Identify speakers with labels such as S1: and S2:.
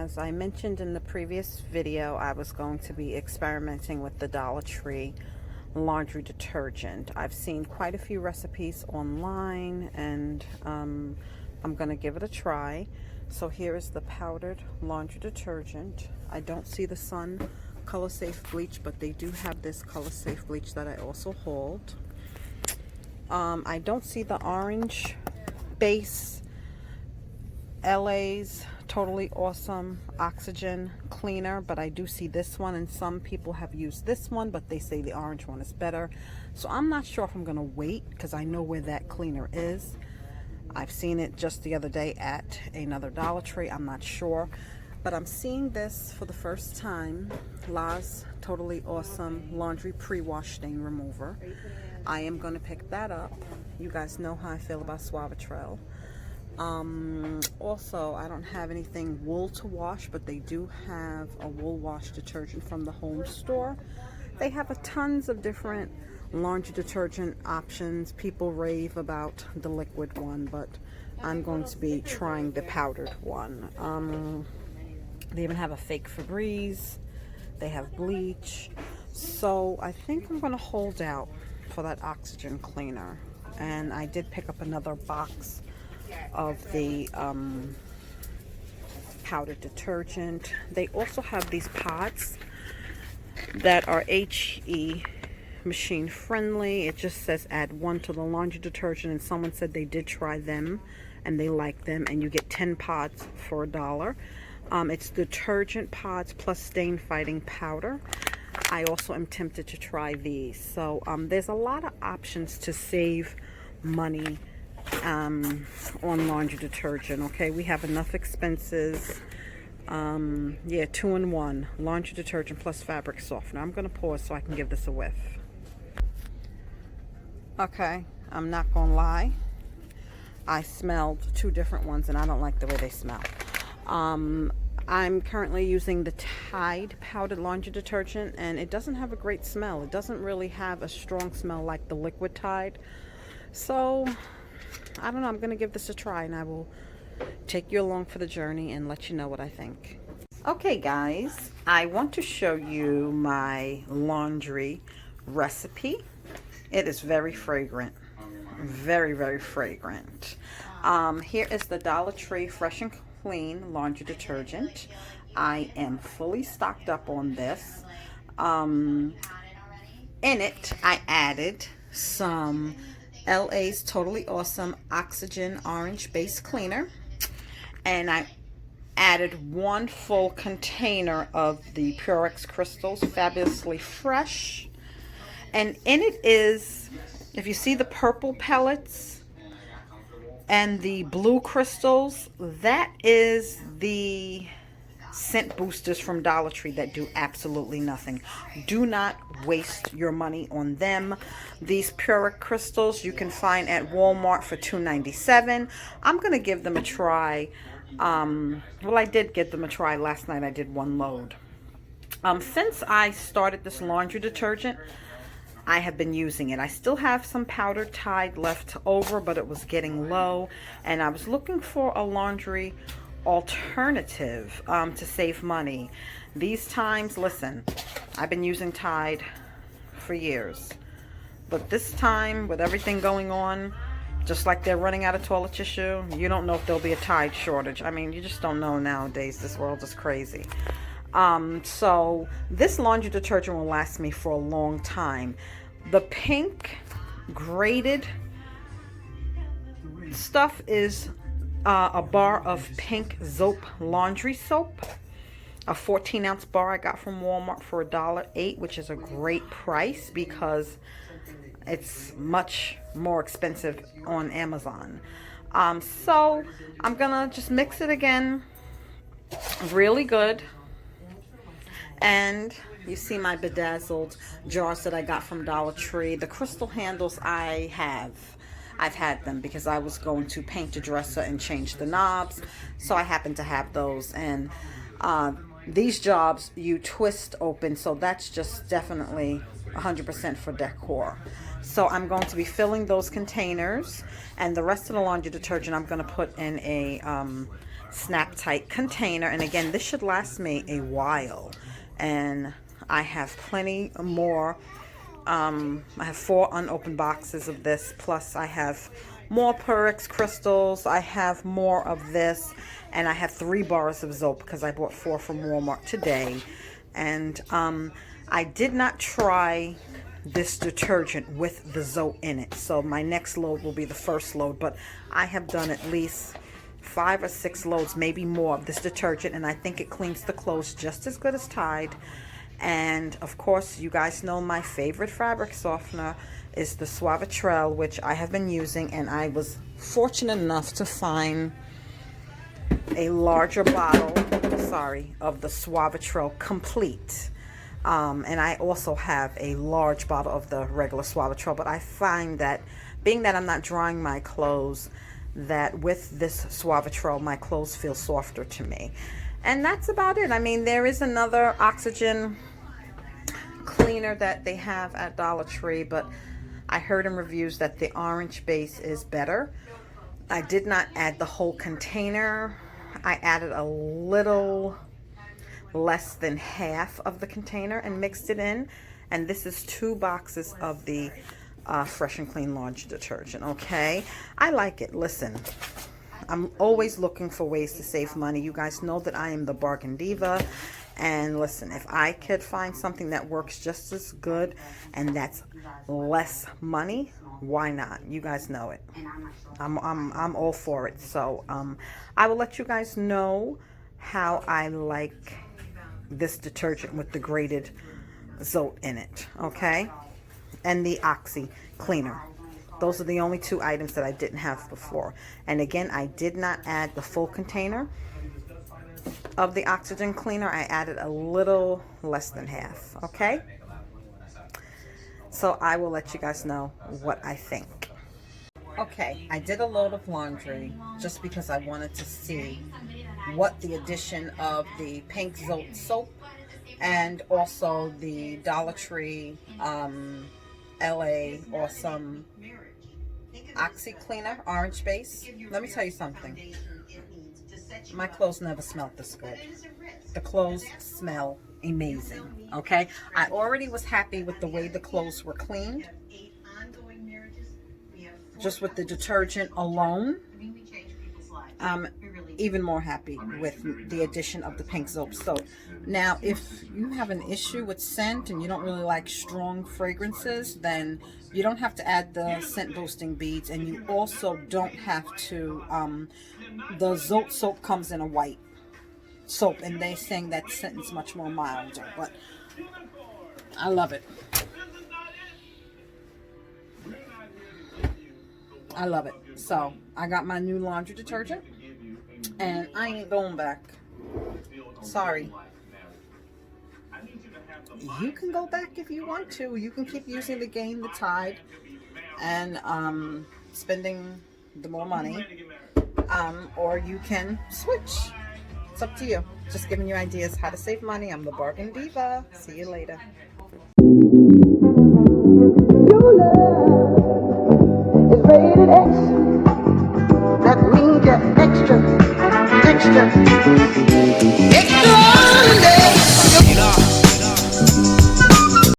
S1: as I mentioned in the previous video, I was going to be experimenting with the Dollar Tree laundry detergent. I've seen quite a few recipes online, and I'm going to give it a try. So here is the powdered laundry detergent. I don't see the Sun Color Safe bleach, but they do have this Color Safe bleach that I also hauled. I don't see the orange base LA's Totally Awesome Oxygen Cleaner, but I do see this one, and some people have used this one, but they say the orange one is better. So I'm not sure if I'm going to wait, because I know where that cleaner is. I've seen it just the other day at another Dollar Tree. I'm not sure, but I'm seeing this for the first time. La's Totally Awesome Laundry Pre-Wash Stain Remover. I am going to pick that up. You guys know how I feel about Suavitril. Also, I don't have anything wool to wash, but they do have a wool wash detergent from the home store. They have tons of different laundry detergent options. People rave about the liquid one, but I'm going to be trying the powdered one. They even have a fake Febreze. They have bleach. So I think I'm going to hold out for that oxygen cleaner. And I did pick up another box of the powdered detergent. They also have these pods that are HE machine friendly. It just says add 1 to the laundry detergent, and someone said they did try them and they like them, and you get 10 pods for $1. It's detergent pods plus stain fighting powder. I also am tempted to try these. So there's a lot of options to save money on laundry detergent. Okay, we have enough expenses. Yeah, 2-in-1 laundry detergent plus fabric softener. I'm going to pause so I can give this a whiff. Okay, I'm not going to lie, I smelled 2 different ones and I don't like the way they smell. I'm currently using the Tide powdered laundry detergent, and it doesn't have a great smell. It doesn't really have a strong smell like the liquid Tide. So I don't know, I'm going to give this a try, and I will take you along for the journey and let you know what I think. Okay guys, I want to show you my laundry recipe. It is very fragrant. Very, very fragrant. Here is the Dollar Tree Fresh and Clean laundry detergent. I am fully stocked up on this. In it, I added some LA's Totally Awesome Oxygen Orange Base Cleaner, and I added 1 full container of the Purex Crystals Fabulously Fresh, and in it is, if you see the purple pellets and the blue crystals, that is the scent boosters from Dollar Tree that do absolutely nothing. Do not waste your money on them. These Purex crystals you can find at Walmart for $2.97. I'm going to give them a try. Well, I did give them a try last night. I did 1 load. Since I started this laundry detergent, I have been using it. I still have some powdered Tide left over, but it was getting low, and I was looking for a laundry alternative to save money. These times, listen, I've been using Tide for years, but this time with everything going on, just like they're running out of toilet tissue, you don't know if there'll be a Tide shortage. I mean, you just don't know nowadays. This world is crazy. So this laundry detergent will last me for a long time. The pink grated stuff is a bar of pink Zope laundry soap, a 14-ounce bar I got from Walmart for $1.08, which is a great price because it's much more expensive on Amazon. So I'm gonna just mix it again, really good. And you see my bedazzled jars that I got from Dollar Tree. The crystal handles I've had them because I was going to paint the dresser and change the knobs, so I happen to have those. And these jobs you twist open, so that's just definitely 100% for decor. So I'm going to be filling those containers, and the rest of the laundry detergent I'm going to put in a snap tight container. And again, this should last me a while. And I have plenty more. I have 4 unopened boxes of this, plus I have more Pyrex crystals. I have more of this, and I have 3 bars of soap because I bought 4 from Walmart today. And I did not try this detergent with the soap in it, so my next load will be the first load, but I have done at least 5 or 6 loads, maybe more, of this detergent, and I think it cleans the clothes just as good as Tide. And of course, you guys know my favorite fabric softener is the Suavitrel, which I have been using, and I was fortunate enough to find a larger bottle, of the Suavitrel Complete. And I also have a large bottle of the regular Suavitrel, but I find that, being that I'm not drying my clothes, that with this Suavitrel, my clothes feel softer to me. And that's about it. I mean, there is another oxygen cleaner that they have at Dollar Tree, but I heard in reviews that the orange base is better. I did not add the whole container. I added a little less than half of the container and mixed it in. And this is 2 boxes of the Fresh and Clean laundry detergent. Okay, I like it. Listen, I'm always looking for ways to save money. You guys know that I am the bargain diva. And listen, if I could find something that works just as good and that's less money, why not? You guys know it. I'm all for it. So I will let you guys know how I like this detergent with the grated soap in it, okay? And the Oxy cleaner. Those are the only 2 items that I didn't have before. And again, I did not add the full container of the oxygen cleaner. I added a little less than half, okay? So I will let you guys know what I think. Okay, I did a load of laundry just because I wanted to see what the addition of the pink soap and also the Dollar Tree LA Awesome Oxy Cleaner orange base. Let me tell you something. My clothes never smelled this good. The clothes smell amazing, okay? I already was happy with the way the clothes were cleaned, just with the detergent alone. I'm even more happy with the addition of the pink soap. Now, if you have an issue with scent and you don't really like strong fragrances, then you don't have to add the scent boosting beads, and you also don't have to, the Zote soap comes in a white soap, and they're saying that scent is much more milder, but I love it. I love it. So I got my new laundry detergent, and I ain't going back. Sorry. You can go back if you want to. You can keep using the Gain the Tide and spending the more money, or you can switch. It's up to you. Just giving you ideas how to save money. I'm the Bargain Diva. See you later. Your love is rated X. That means you're extra, extra.